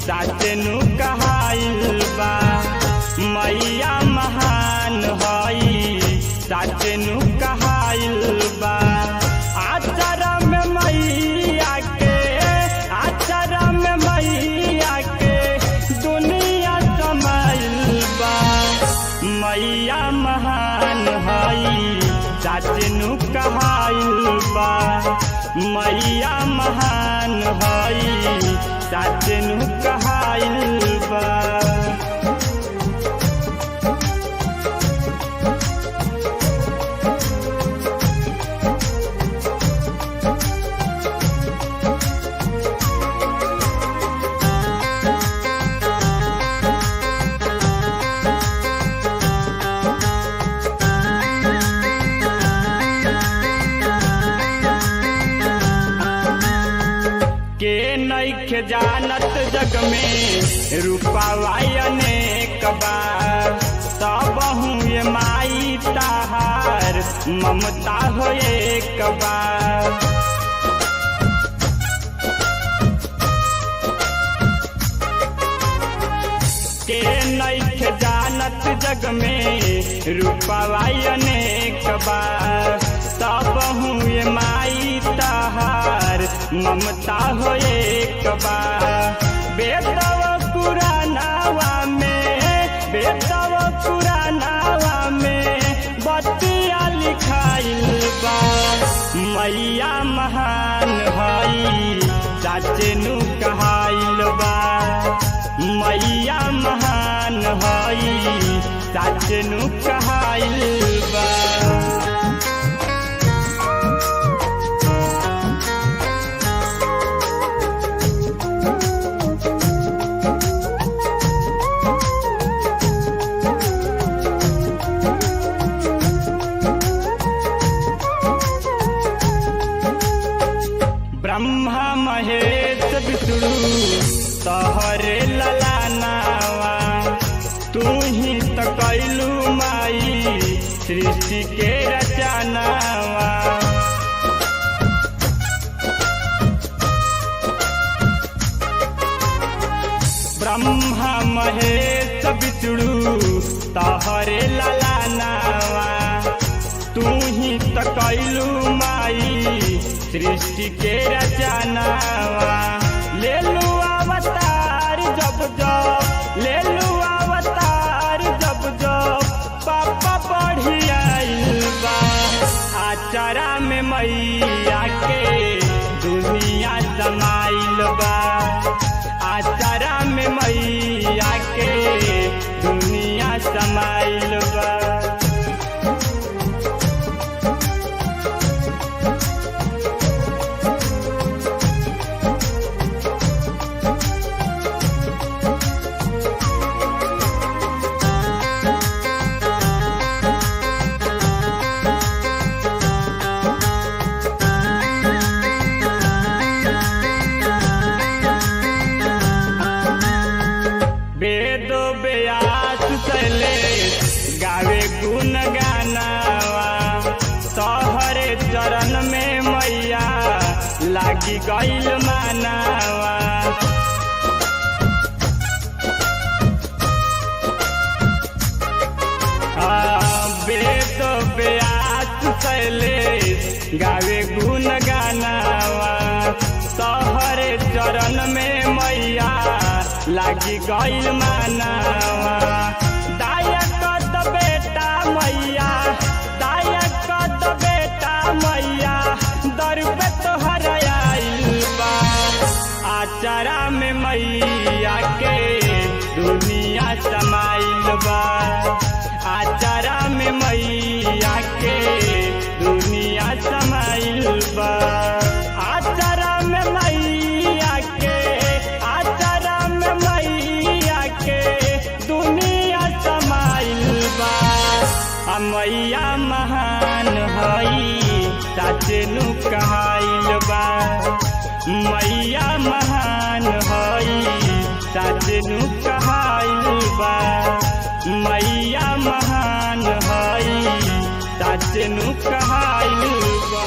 साचनु कहाइल बा। मैया महान हई साचनु कहाइल बा। आचारा में मैया के, आचारा में मैया के दुनिया समाइल बा। मैया महान हई साचनु कहाइल बा। मैया महान हई साचनु कहाइल बा। के नइखे जानत जग में रूपावा अनेक बा। सबहु ये माई ताहार ममता हो एक बा। के नइखे जानत जग में रूपावा अनेक बा। सबहु ये माई ताहार ममता हो एक बा। बेदव पुरानावा में, बेदव पुरानावा में बतिया लिखाइल बा। मैया महान हई साचनु कहाइल बा। मैया महान हई साचनु कहाइल बा। ब्रह्मा महेश विष्णु तोहरे ललानावा। तू ही तो कैलू माई सृष्टि के रचनावा। ब्रह्मा महेश विष्णु तोहरे ललानावा। तू ही तो कैलू माई सृष्टि के रचनावा। ले लू अवतार जब जब, ले लू अवतार जब जब पापा बढ़ी आइल बा। आचारा में मैया के दुनिया समाइल बा। आचारा में मैया के दुनिया समाइल बा। वेदो व्यास चले गावे गुण गानावा। तोहरे चरण में मैया लागी गइल मानावा। वेदो व्यास चले गावे गुण गानावा। तोहरे चरण में मैया लागी गइल मानावा। दायक द बेटा मैया, दायक द बेटा मैया दर पे तोहर आइल बा। आचारा में मैया के दुनिया समाइल बा। आचारा में मैया के दुनिया समाइल बा। आचारा में मैया के, आचारा में मैया के दुनिया समाइल बा। मैया महान हई साचनु कहाइल बा। मैया महान हई साचनु कहाइल बा। मैया महान हई साचनु कहाइल बा।